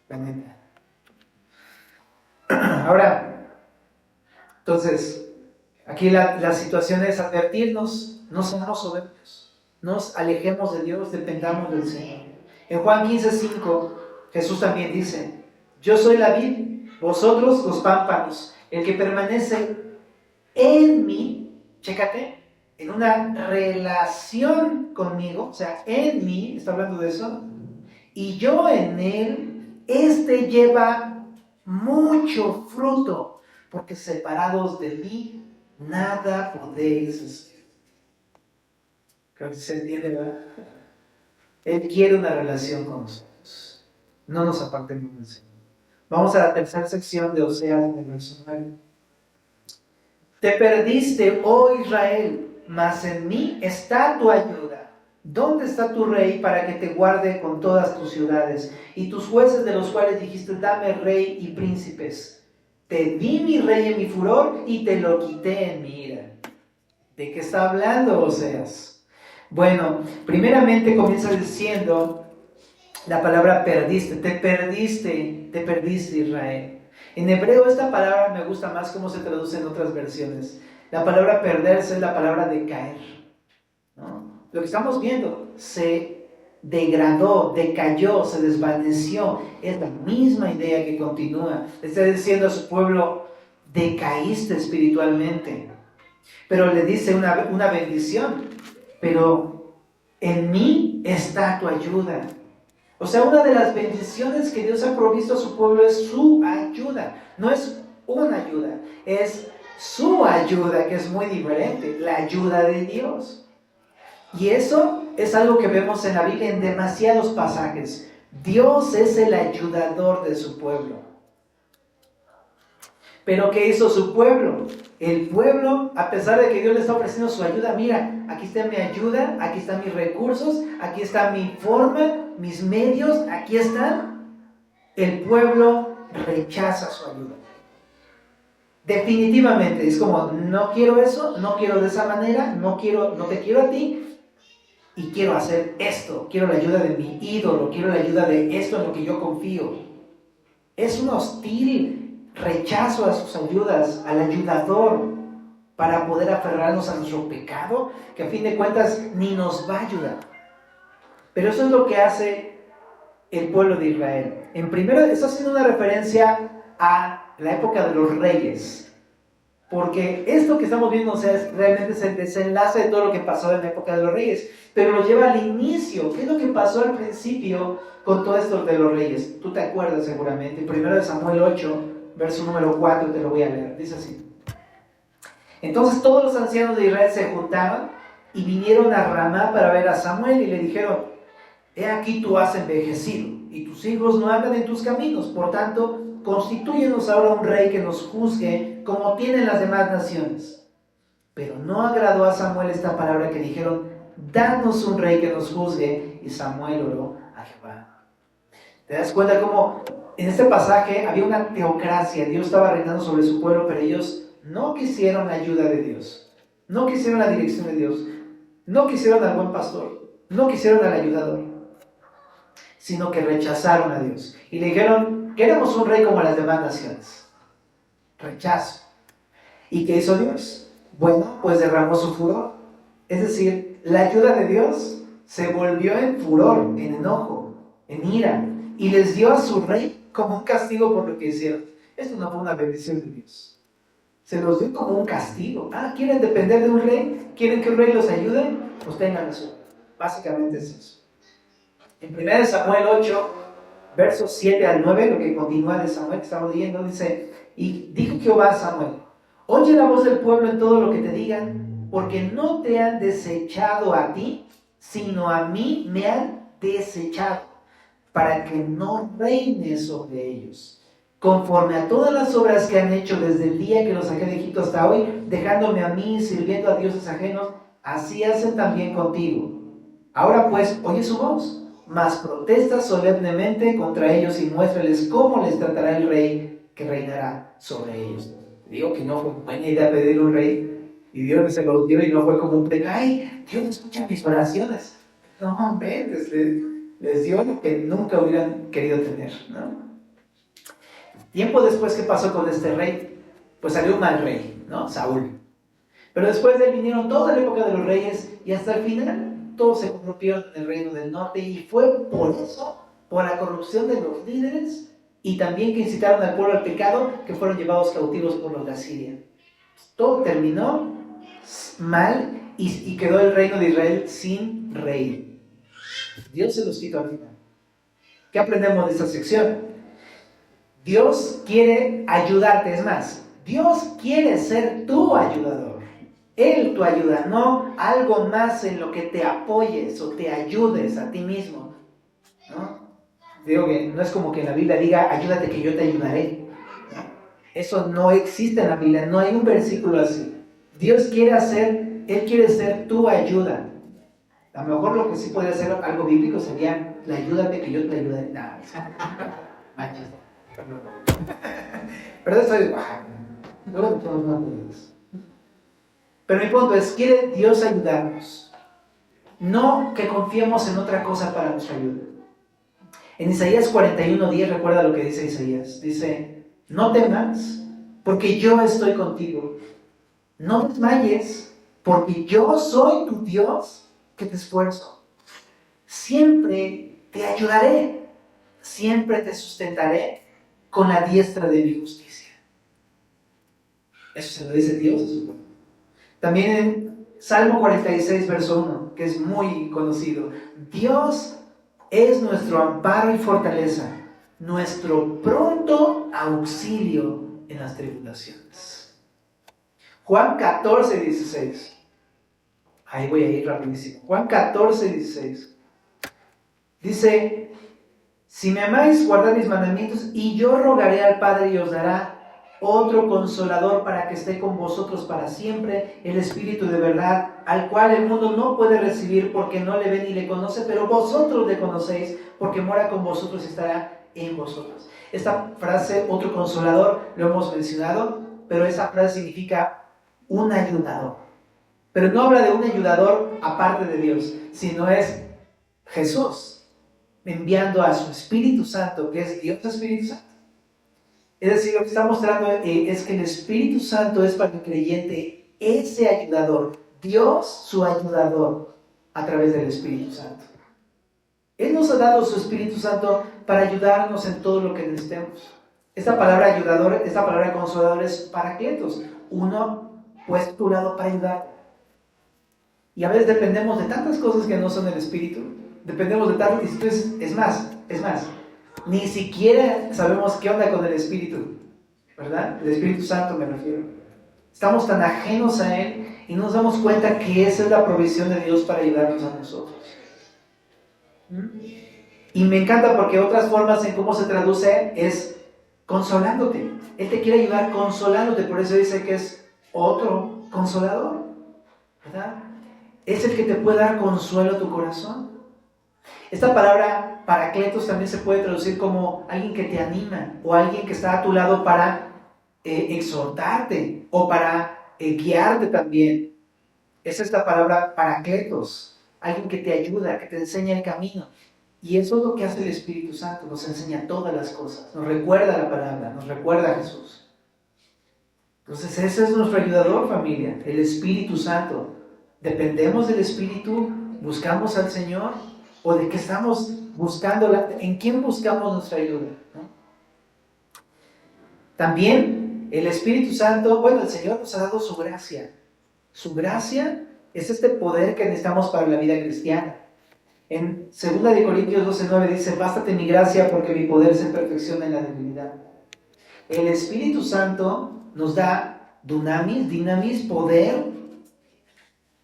La neta. Ahora, entonces, aquí la situación es advertirnos, no seamos soberbios, nos alejemos de Dios, dependamos del Señor. En Juan 15:5, Jesús también dice, yo soy la vid, vosotros los pámpanos, el que permanece en mí, chécate, en una relación conmigo, o sea, en mí, está hablando de eso, y yo en él, este lleva mucho fruto, porque separados de mí, nada podéis hacer. Creo que se entiende, ¿verdad? Él quiere una relación con nosotros. No nos apartemos del Señor. Vamos a la tercera sección de Oseas en el verso 9. Te perdiste, oh Israel, mas en mí está tu ayuda. ¿Dónde está tu rey para que te guarde con todas tus ciudades? Y tus jueces de los cuales dijiste, dame rey y príncipes. Te di mi rey en mi furor y te lo quité en mi ira. ¿De qué está hablando Oseas? Bueno, primeramente comienza diciendo la palabra perdiste. Te perdiste Israel. En hebreo esta palabra me gusta más cómo se traduce en otras versiones. La palabra perderse es la palabra decaer, ¿no? Lo que estamos viendo se degradó, decayó, se desvaneció. Es la misma idea que continúa. Le está diciendo a su pueblo, decaíste espiritualmente. Pero le dice una bendición. Pero en mí está tu ayuda. O sea, una de las bendiciones que Dios ha provisto a su pueblo es su ayuda. No es una ayuda, es su ayuda, que es muy diferente, la ayuda de Dios. Y eso es algo que vemos en la Biblia en demasiados pasajes. Dios es el ayudador de su pueblo. Pero ¿qué hizo su pueblo? El pueblo, a pesar de que Dios le está ofreciendo su ayuda, mira, aquí está mi ayuda, aquí están mis recursos, aquí está mi forma, mis medios, aquí están. El pueblo rechaza su ayuda. Definitivamente, es como, no quiero eso, no quiero de esa manera, no te quiero a ti, y quiero hacer esto, quiero la ayuda de mi ídolo, quiero la ayuda de esto en lo que yo confío. Es un hostil rechazo a sus ayudas, al ayudador, para poder aferrarnos a nuestro pecado, que a fin de cuentas ni nos va a ayudar. Pero eso es lo que hace el pueblo de Israel. En primero, está haciendo una referencia a la época de los reyes, porque esto que estamos viendo, o sea, realmente es el desenlace de todo lo que pasó en la época de los reyes, pero lo lleva al inicio. ¿Qué es lo que pasó al principio con todo esto de los reyes? Tú te acuerdas seguramente. Primero de Samuel 8, verso número 4, te lo voy a leer. Dice así: entonces todos los ancianos de Israel se juntaron y vinieron a Ramá para ver a Samuel y le dijeron: he aquí tú has envejecido y tus hijos no andan en tus caminos, por tanto constitúyenos ahora un rey que nos juzgue como tienen las demás naciones. Pero no agradó a Samuel esta palabra que dijeron: danos un rey que nos juzgue. Y Samuel oró a Jehová. ¿Te das cuenta cómo en este pasaje había una teocracia? Dios estaba reinando sobre su pueblo, pero ellos no quisieron la ayuda de Dios, no quisieron la dirección de Dios, no quisieron al buen pastor, no quisieron al ayudador, sino que rechazaron a Dios y le dijeron: queremos un rey como las demás naciones. Rechazo. ¿Y qué hizo Dios? Bueno, pues derramó su furor. Es decir, la ayuda de Dios se volvió en furor, en enojo, en ira, y les dio a su rey como un castigo por lo que hicieron. Esto no fue una bendición de Dios. Se los dio como un castigo. ¿Quieren depender de un rey? ¿Quieren que un rey los ayude? Pues tengan eso. Básicamente es eso. En 1 Samuel 8, versos 7 al 9, lo que continúa de Samuel que estamos leyendo, dice: y dijo Jehová a Samuel: oye la voz del pueblo en todo lo que te digan, porque no te han desechado a ti, sino a mí me han desechado, para que no reines sobre ellos, conforme a todas las obras que han hecho desde el día que los saqué de Egipto hasta hoy, dejándome a mí sirviendo a dioses ajenos, así hacen también contigo. Ahora pues, oye su voz, mas protesta solemnemente contra ellos y muéstrales cómo les tratará el rey que reinará sobre ellos. Digo que no fue buena idea pedir un rey, y Dios se los dio, y no fue como un rey: ay, Dios escucha mis oraciones. No, hombre, les dio lo que nunca hubieran querido tener, ¿no? Tiempo después, ¿qué pasó con este rey? Pues salió un mal rey, ¿no? Saúl. Pero después de él vinieron toda la época de los reyes, y hasta el final todos se corrompieron en el reino del norte, y fue por eso, por la corrupción de los líderes, y también que incitaron al pueblo al pecado, que fueron llevados cautivos por los de Asiria. Todo terminó mal, y quedó el reino de Israel sin rey. Dios se los quitó al final. ¿Qué aprendemos de esta sección? Dios quiere ayudarte, es más, Dios quiere ser tu ayudador. Él tu ayuda, no algo más en lo que te apoyes o te ayudes a ti mismo, ¿no? Digo que no es como que en la Biblia diga: ayúdate que yo te ayudaré. Eso no existe en la Biblia, no hay un versículo así. Él quiere ser tu ayuda. A lo mejor lo que sí podría ser algo bíblico sería: ayúdate que yo te ayudaré. No, manches. Pero eso es... Pero mi punto es: quiere Dios ayudarnos, no que confiemos en otra cosa para nuestra ayuda. En Isaías 41:10, recuerda lo que dice Isaías. Dice: no temas, porque yo estoy contigo. No desmayes, porque yo soy tu Dios que te esfuerzo. Siempre te ayudaré, siempre te sustentaré con la diestra de mi justicia. Eso se lo dice Dios a su pueblo. También en Salmo 46, verso 1, que es muy conocido: Dios es nuestro amparo y fortaleza, nuestro pronto auxilio en las tribulaciones. Juan 14:16. Ahí voy a ir rapidísimo. Juan 14, 16. Dice, si me amáis, guardad mis mandamientos, y yo rogaré al Padre y os dará otro consolador para que esté con vosotros para siempre, el Espíritu de verdad, al cual el mundo no puede recibir porque no le ve ni le conoce, pero vosotros le conocéis porque mora con vosotros y estará en vosotros. Esta frase, otro consolador, lo hemos mencionado, pero esa frase significa un ayudador. Pero no habla de un ayudador aparte de Dios, sino es Jesús enviando a su Espíritu Santo, que es Dios Espíritu Santo. Es decir, lo que está mostrando es que el Espíritu Santo es para el creyente ese ayudador, Dios su ayudador a través del Espíritu Santo. Él nos ha dado su Espíritu Santo para ayudarnos en todo lo que necesitemos. Esta palabra ayudador, esta palabra consolador es paracletos, uno puesto a tu lado para ayudar. Y a veces dependemos de tantas cosas que no son el Espíritu, dependemos de tantas instituciones, es más, ni siquiera sabemos qué onda con el Espíritu, ¿verdad? El Espíritu Santo me refiero. Estamos tan ajenos a Él y no nos damos cuenta que esa es la provisión de Dios para ayudarnos a nosotros. Y me encanta porque otras formas en cómo se traduce es consolándote. Él te quiere ayudar consolándote, por eso dice que es otro consolador, ¿verdad? Es el que te puede dar consuelo a tu corazón. Esta palabra paracletos también se puede traducir como alguien que te anima o alguien que está a tu lado para exhortarte o para guiarte también. Es esta palabra paracletos, alguien que te ayuda, que te enseña el camino. Y eso es lo que hace el Espíritu Santo, nos enseña todas las cosas, nos recuerda la palabra, nos recuerda a Jesús. Entonces ese es nuestro ayudador, familia, el Espíritu Santo. Dependemos del Espíritu, buscamos al Señor, o de qué estamos buscando, en quién buscamos nuestra ayuda, ¿no? También el Espíritu Santo, bueno, el Señor nos ha dado su gracia. Su gracia es este poder que necesitamos para la vida cristiana. En 2 Corintios 12:9 dice, bástate mi gracia porque mi poder se perfecciona en la debilidad. El Espíritu Santo nos da dinamis, poder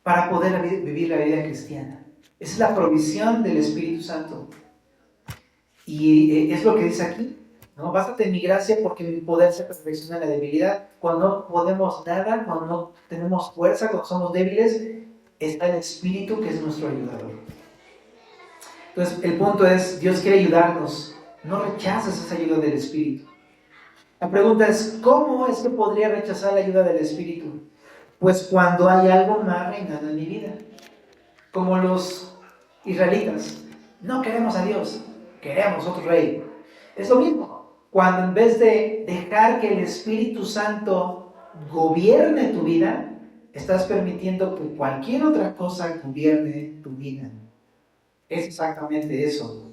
para poder vivir la vida cristiana. Esa es la provisión del Espíritu Santo. Y es lo que dice aquí, ¿no? Bástate en mi gracia porque mi poder se perfecciona en la debilidad. Cuando no podemos nada, cuando no tenemos fuerza, cuando somos débiles, está el Espíritu que es nuestro ayudador. Entonces, el punto es, Dios quiere ayudarnos. No rechaces esa ayuda del Espíritu. La pregunta es, ¿cómo es que podría rechazar la ayuda del Espíritu? Pues cuando hay algo más reinando en mi vida. Como los israelitas, no queremos a Dios, queremos otro rey. Es lo mismo, cuando en vez de dejar que el Espíritu Santo gobierne tu vida, estás permitiendo que cualquier otra cosa gobierne tu vida. Es exactamente eso.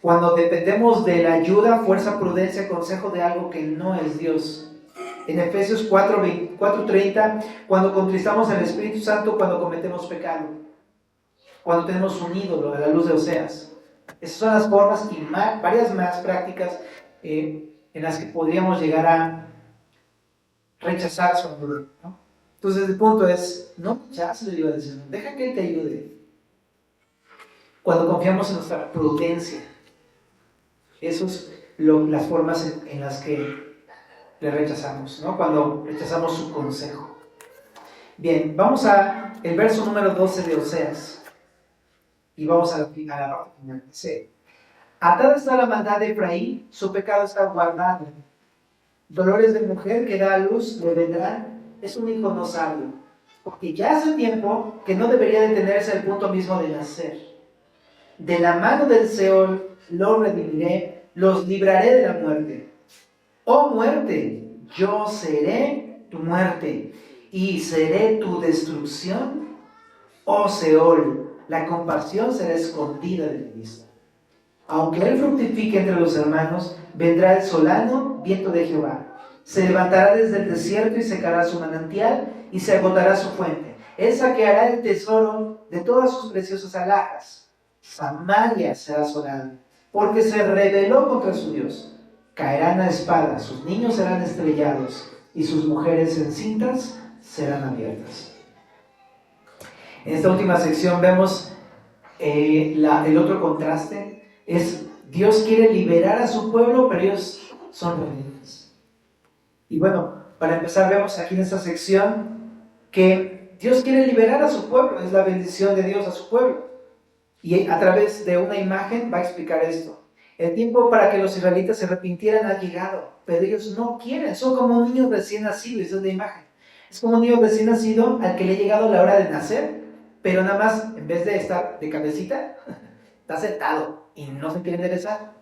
Cuando dependemos de la ayuda, fuerza, prudencia, consejo de algo que no es Dios. En Efesios 4:30, cuando contristamos al Espíritu Santo, cuando cometemos pecado. Cuando tenemos un ídolo a la luz de Oseas. Esas son las formas y varias más prácticas en las que podríamos llegar a rechazar su ayuda, ¿no? Entonces el punto es, no rechaces la ayuda del Señor, deja que Él te ayude. Cuando confiamos en nuestra prudencia, esas son las formas en las que le rechazamos, ¿no? Cuando rechazamos su consejo. Bien, vamos a el verso número 12 de Oseas. Y vamos a la parte final. Dice, atada está la maldad de Efraín, su pecado está guardado. Dolores de mujer que da a luz le vendrán, es un hijo no sabio. Porque ya hace tiempo que no debería detenerse al punto mismo de nacer. De la mano del Seol los redimiré, los libraré de la muerte. Oh muerte, yo seré tu muerte y seré tu destrucción. Oh Seol, la compasión será escondida de mi vista. Aunque él fructifique entre los hermanos, vendrá el solano viento de Jehová. Se levantará desde el desierto y secará su manantial y se agotará su fuente. Él saqueará el tesoro de todas sus preciosas alhajas. Samaria será asolada, porque se rebeló contra su Dios. Caerán a espada, sus niños serán estrellados y sus mujeres encintas serán abiertas. En esta última sección vemos el otro contraste, es Dios quiere liberar a su pueblo, pero ellos son rebeldes. Y bueno, para empezar vemos aquí en esta sección que Dios quiere liberar a su pueblo, es la bendición de Dios a su pueblo. Y a través de una imagen va a explicar esto. El tiempo para que los israelitas se arrepintieran ha llegado, pero ellos no quieren, son como un niño recién nacido, esa es la imagen. Es como un niño recién nacido al que le ha llegado la hora de nacer, pero nada más, en vez de estar de cabecita, está sentado y no se quiere enderezar.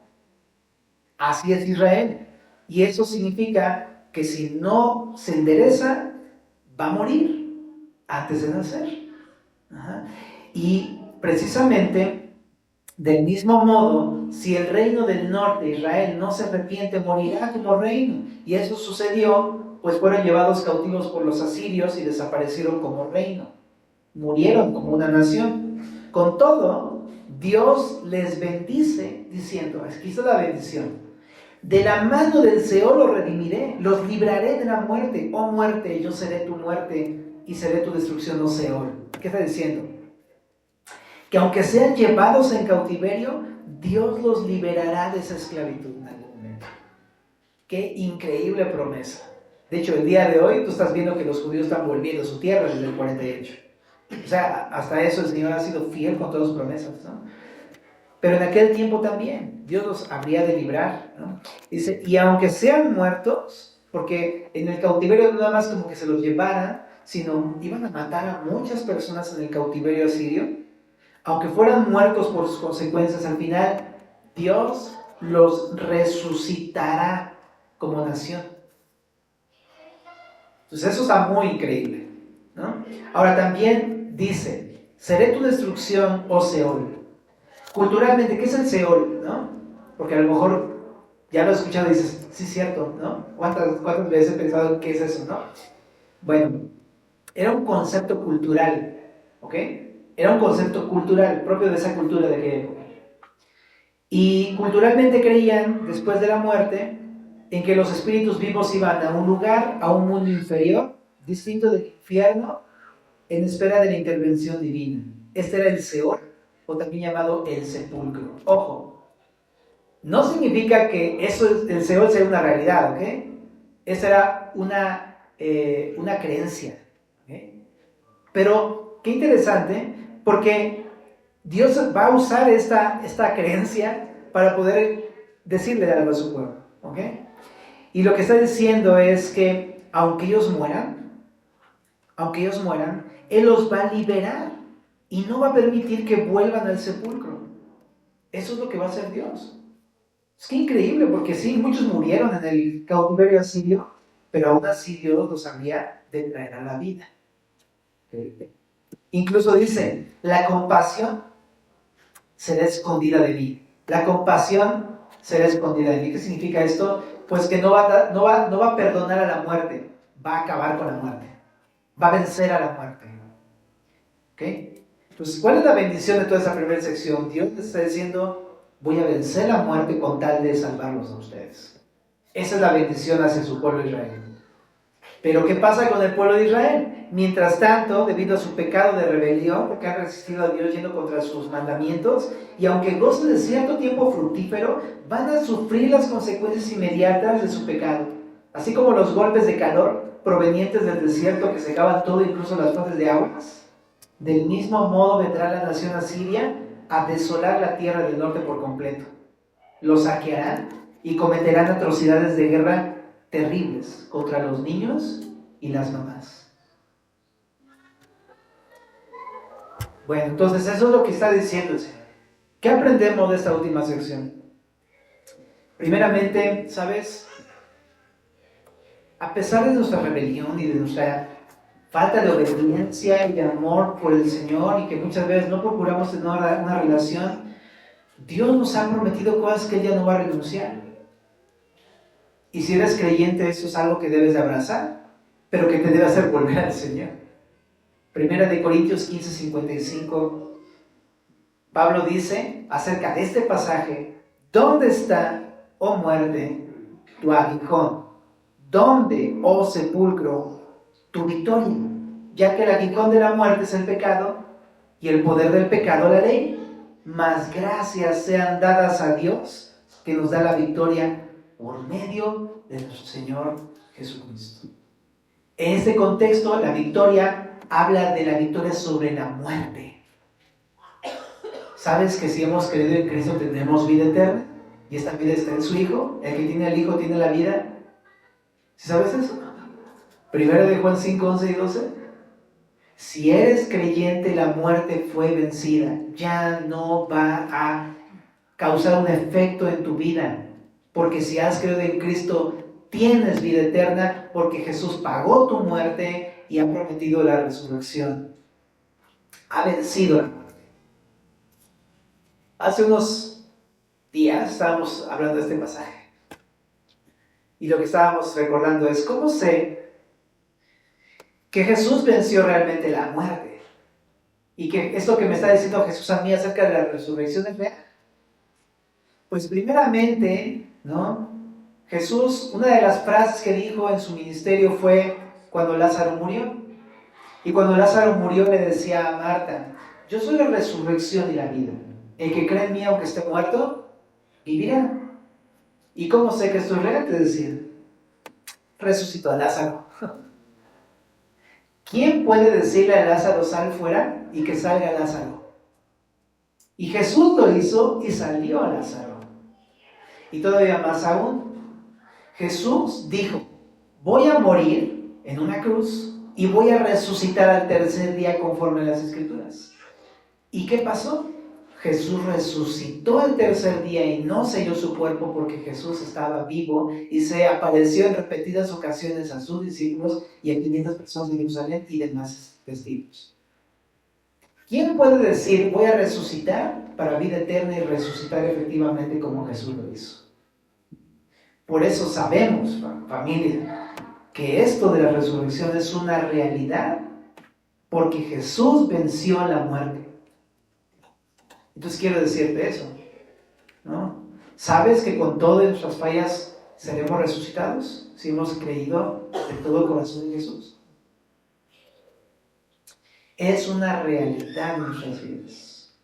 Así es Israel. Y eso significa que si no se endereza, va a morir antes de nacer. Ajá. Y precisamente, del mismo modo, si el reino del norte, Israel, no se arrepiente, morirá como reino. Y eso sucedió, pues fueron llevados cautivos por los asirios y desaparecieron como reino. Murieron como una nación. Con todo, Dios les bendice diciendo, aquí está la bendición: de la mano del Seol los redimiré, los libraré de la muerte. Oh muerte, yo seré tu muerte y seré tu destrucción, oh Seol. ¿Qué está diciendo? Que aunque sean llevados en cautiverio, Dios los liberará de esa esclavitud en algún momento. Qué increíble promesa. De hecho, el día de hoy tú estás viendo que los judíos están volviendo a su tierra desde el 48. O sea, hasta eso el Señor ha sido fiel con todas sus promesas, ¿no? Pero en aquel tiempo también, Dios los habría de librar, ¿no? Dice, y aunque sean muertos, porque en el cautiverio no nada más como que se los llevaran, sino iban a matar a muchas personas en el cautiverio asirio, aunque fueran muertos por sus consecuencias, al final Dios los resucitará como nación. Entonces eso está muy increíble, ¿no? Ahora también dice, seré tu destrucción, oh Seol. Culturalmente, ¿qué es el Seol, no? Porque a lo mejor ya lo has escuchado y dices, sí, cierto, ¿no? ¿Cuántas veces he pensado qué es eso, no? Bueno, era un concepto cultural, ¿ok? Era un concepto cultural, propio de esa cultura de aquella época. Y culturalmente creían, después de la muerte, en que los espíritus vivos iban a un lugar, a un mundo inferior, distinto del infierno, en espera de la intervención divina. Este era el Seol, o también llamado el sepulcro. Ojo, no significa que el Seol sea una realidad, ¿ok? Esa era una creencia, ¿ok? Pero qué interesante, porque Dios va a usar esta creencia para poder decirle algo a su pueblo, ¿ok? Y lo que está diciendo es que aunque ellos mueran, Él los va a liberar y no va a permitir que vuelvan al sepulcro. Eso es lo que va a hacer Dios. Es que increíble, porque sí, muchos murieron en el cautiverio asirio, pero aún así Dios los había de traer a la vida. Incluso dice, la compasión será escondida de mí. La compasión será escondida de mí. ¿Qué significa esto? Pues que no va a perdonar a la muerte, va a acabar con la muerte, va a vencer a la muerte. ¿Ok? Entonces, ¿cuál es la bendición de toda esa primera sección? Dios les está diciendo, voy a vencer la muerte con tal de salvarlos a ustedes. Esa es la bendición hacia su pueblo Israel. Pero ¿qué pasa con el pueblo de Israel? Mientras tanto, debido a su pecado de rebelión, porque han resistido a Dios yendo contra sus mandamientos, y aunque gocen de cierto tiempo fructífero, van a sufrir las consecuencias inmediatas de su pecado, así como los golpes de calor provenientes del desierto que secaban todo, incluso las fuentes de aguas. Del mismo modo vendrá la nación asiria a desolar la tierra del norte por completo. Los saquearán y cometerán atrocidades de guerra terribles contra los niños y las mamás. Bueno, entonces eso es lo que está diciendo el Señor. ¿Qué aprendemos de esta última sección? Primeramente, ¿sabes? A pesar de nuestra rebelión y de nuestra falta de obediencia y de amor por el Señor, y que muchas veces no procuramos tener una relación, Dios nos ha prometido cosas que Él ya no va a renunciar. Y si eres creyente, eso es algo que debes de abrazar, pero que te debe hacer volver al Señor. Primera de Corintios 15:55, Pablo dice acerca de este pasaje, ¿dónde está, oh muerte, tu aguijón? ¿Dónde, oh sepulcro, tu victoria? Ya que el aguijón de la muerte es el pecado, y el poder del pecado la ley. Mas gracias sean dadas a Dios, que nos da la victoria por medio de nuestro Señor Jesucristo. En este contexto, la victoria habla de la victoria sobre la muerte. ¿Sabes que si hemos creído en Cristo tenemos vida eterna? Y esta vida está en su Hijo. El que tiene al Hijo tiene la vida. ¿Sí sabes eso? Primero de Juan 5, 11 y 12. Si eres creyente, la muerte fue vencida. Ya no va a causar un efecto en tu vida. Porque si has creído en Cristo, tienes vida eterna, porque Jesús pagó tu muerte y ha prometido la resurrección. Ha vencido la muerte. Hace unos días estábamos hablando de este pasaje. Y lo que estábamos recordando es, ¿cómo sé que Jesús venció realmente la muerte? Y que esto que me está diciendo Jesús a mí acerca de la resurrección es real. Pues primeramente, ¿no? Jesús, una de las frases que dijo en su ministerio fue cuando Lázaro murió. Y cuando Lázaro murió le decía a Marta, yo soy la resurrección y la vida. El que cree en mí, aunque esté muerto, vivirá. ¿Y cómo sé que esto es real? Te decía, resucitó a Lázaro. ¿Quién puede decirle a Lázaro, sal fuera, y que salga Lázaro? Y Jesús lo hizo y salió Lázaro. Y todavía más aún, Jesús dijo, voy a morir en una cruz y voy a resucitar al tercer día conforme a las Escrituras. ¿Y qué pasó? Jesús resucitó al tercer día y no selló su cuerpo porque Jesús estaba vivo y se apareció en repetidas ocasiones a sus discípulos y a 500 personas de Jerusalén y demás testigos. ¿Quién puede decir, voy a resucitar para vida eterna y resucitar efectivamente como Jesús lo hizo? Por eso sabemos, familia, que esto de la resurrección es una realidad porque Jesús venció la muerte. Entonces quiero decirte eso, ¿no? ¿Sabes que con todas nuestras fallas seremos resucitados si hemos creído de todo corazón en Jesús? Es una realidad en nuestras vidas.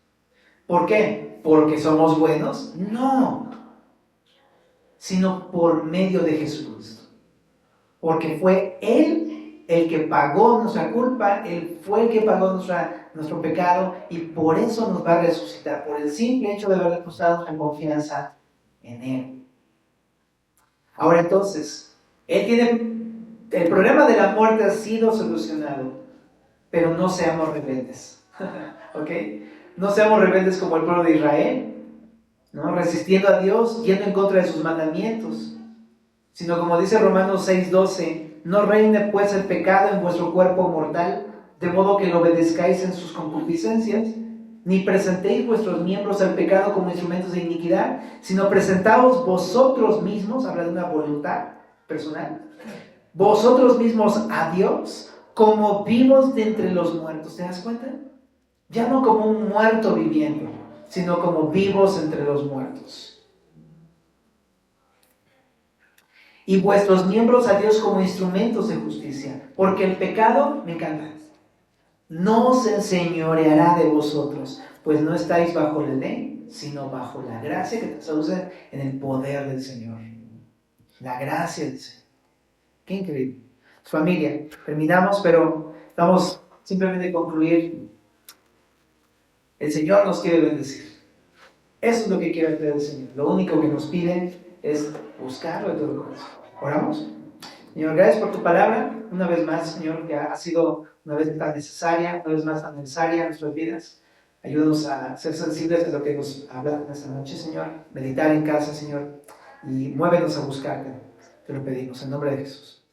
¿Por qué? ¿Porque somos buenos? No, sino por medio de Jesucristo. Porque fue Él el que pagó nuestra culpa, Él fue el que pagó nuestro pecado y por eso nos va a resucitar, por el simple hecho de haber depositado nuestra confianza en Él. Ahora entonces, el problema de la muerte ha sido solucionado, pero no seamos rebeldes, ¿ok? No seamos rebeldes como el pueblo de Israel, ¿no? Resistiendo a Dios, yendo en contra de sus mandamientos, sino como dice Romanos 6:12, no reine pues el pecado en vuestro cuerpo mortal, de modo que lo obedezcáis en sus concupiscencias, ni presentéis vuestros miembros al pecado como instrumentos de iniquidad, sino presentaos vosotros mismos, habla de una voluntad personal, vosotros mismos a Dios como vivos de entre los muertos. ¿Te das cuenta? Ya no como un muerto viviendo, sino como vivos entre los muertos. Y vuestros miembros a Dios como instrumentos de justicia, porque el pecado, me encanta, no se enseñoreará de vosotros, pues no estáis bajo la ley, sino bajo la gracia que te traduce en el poder del Señor. La gracia del Señor. Qué increíble. Familia, terminamos, pero vamos simplemente a concluir. El Señor nos quiere bendecir. Eso es lo que quiere hacer el Señor. Lo único que nos pide es buscarlo de todo el corazón. ¿Oramos? Señor, gracias por tu palabra. Una vez más, Señor, que ha sido una vez tan necesaria, una vez más tan necesaria en nuestras vidas. Ayúdanos a ser sensibles a lo que nos habla esta noche, Señor. Meditar en casa, Señor. Y muévenos a buscarte. Te lo pedimos en nombre de Jesús.